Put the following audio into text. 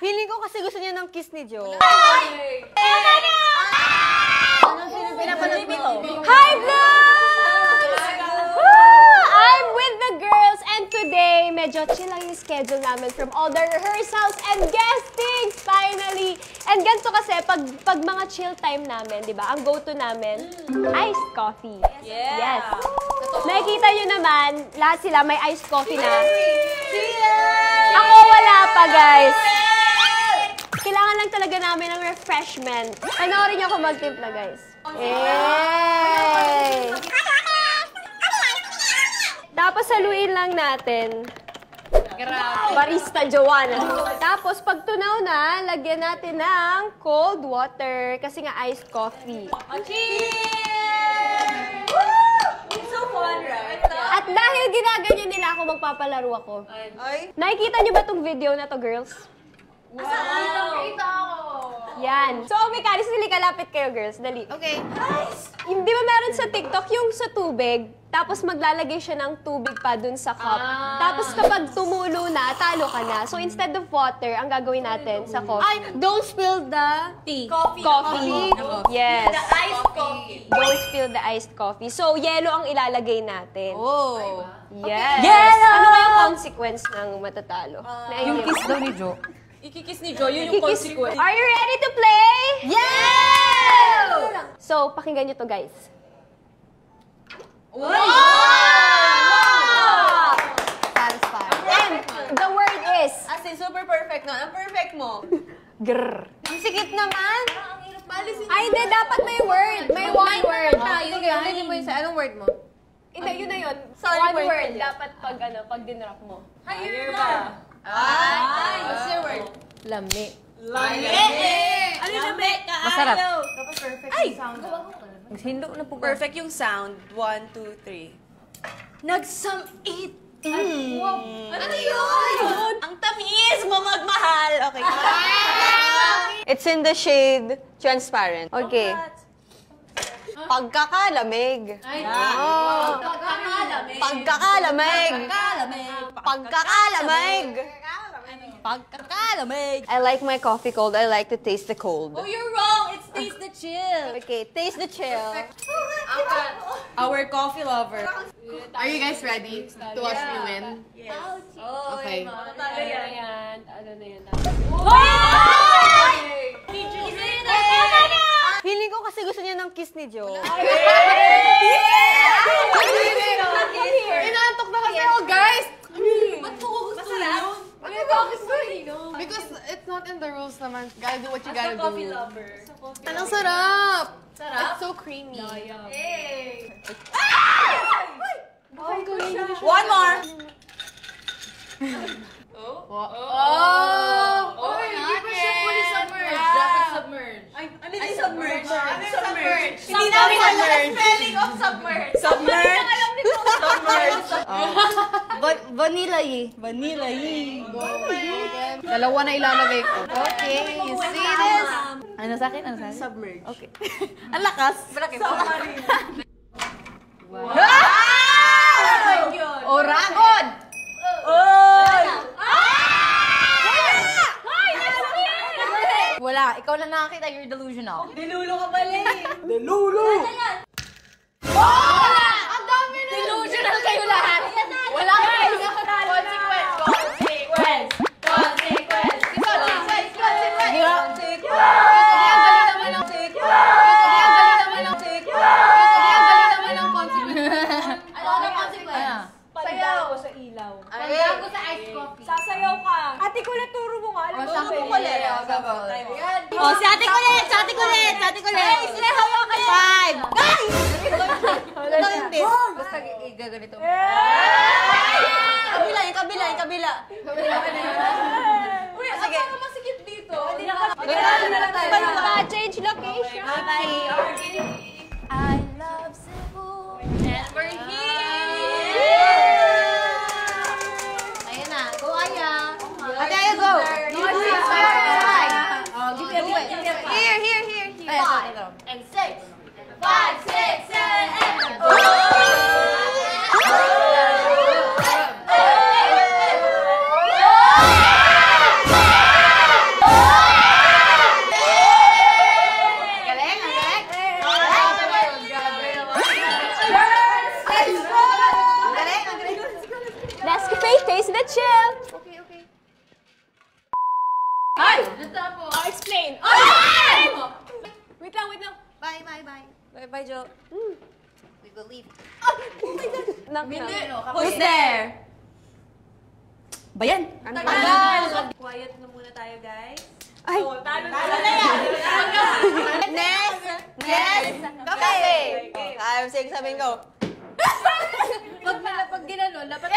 Feeling ko kasi gusto niya ng kiss ni Jo. Hi, Blooms! I'm with the girls and today, medyo chill lang yung schedule namin from all the rehearsals and guestings, finally! And ganito kasi, pag mga chill time namin, di ba, ang go-to namin, iced coffee. Yes. Nakikita nyo naman, lahat sila may iced coffee na. Ako wala pa, guys. Kailangan lang talaga namin ng refreshment. Panoorin niyo ako magtimpla, guys. Hey! Tapos saluin lang natin. Barista Joanna. Tapos pag tunaw na, lagyan natin ng cold water. Kasi nga iced coffee. Cheers! It's so fun, right? At dahil ginaganyan nila ako, magpapalaro ako. Nakikita niyo ba itong video na to, girls? Wow! Nakikita ako! Yan. So, ang mechanics, dali, kalapit kayo, girls. Dali. Okay. Di ba meron sa TikTok yung sa tubig, tapos maglalagay siya ng tubig pa dun sa cup. Tapos kapag tumulo na, talo ka na. So, instead of water, ang gagawin natin sa coffee. Don't spill the tea. Coffee. Yes. The iced coffee. Don't spill the iced coffee. So, yelo ang ilalagay natin. Oh. Yes. Yelo! Ano kayong consequence ng matatalo? Yung kiss daw ni Jo. Ikikiss ni Jo, yun yung consequence. Are you ready to play? Yeah! So, pakinggan nyo to, guys. Wow! Satisfying. And the word is... As in, super perfect na. Ang perfect mo. Grrr. Ang sikip naman. Ay, hindi. Dapat may word. May one word. Sige, ulitin mo yun sa anong word mo? Hindi, yun na yun. Sorry, One word word. ulit. Dapat pag dinrap mo. Higher ba? Ay! What's your word? Lami. Lami! Ano yung lami? Masarap. Dapat perfect yung sound. Maghindo na po. Perfect yung sound. 1, 2, 3. Nagsamit! Ano yun? Ang tamis mo magmahal. Okay. It's in the shade transparent. Okay. Pagkakalamig. Pagkakalamig. Pagkakalamig. Pagkakalamig. Pagkakalamig. I like my coffee cold. I like to taste the cold. Oh, you're wrong! It's taste the chill. Okay, taste the chill. Our coffee lover. Are you guys ready to watch me win? Yes. Okay. Ano na yan? Feeling ko kasi gusto niya ng kiss ni Jo. Inaantok na kasi ako, guys! Ba't mo gusto yun? Because it's not in the rules naman. Gotta do what you gotta Coffee do. lover. Anong sarap! Sarap? It's so creamy. Hey! One more. Oh! Hindi pa siya fully submerged. Dapat submerged. Ano yung submerge? Ano yung submerge? Hindi namin alam. Spelling of submerged. Submerge. Submerged. Vanilla eh. Vanilla eh. Dalawa na ilalagay ko. Okay, you see this? Ano sa akin? Ano sa akin? Submerge. Okay. Ang lakas. Submarine. Oragon! Wala. Ikaw lang nakakita. You're delusional. Dilulo ka pala eh. Ang dami na! Delusional kayo lahat. Wala kayo! Consequence. Pagdago sa ilaw. Pagdago sa iced coffee. Sasayaw ka. Ate Kulit, turo mo nga. Turo mo kulit. Oh, si Ate Kulit! Si Ate Kulit! Si Ate Kulit! Sila hawakan kayo. 5! Guys! Ito yung this. Basta gaganito. Kabila, yung kabila, yung kabila. Uy, ang parang masikip dito. Change location. I love Cebu. And we're here. Ayan na. Go, Aya. Ate, Aya, go. Here. And 6, 5, 6, 7, 8. Oh, explain. Oh, wait lang, wait lang. Bye, Jo. We will leave. Who's there? Bayan. Quiet na muna tayo, guys. Ay. Ness. Kape. 5, 6, 7, go. Pag ginanon, dapat...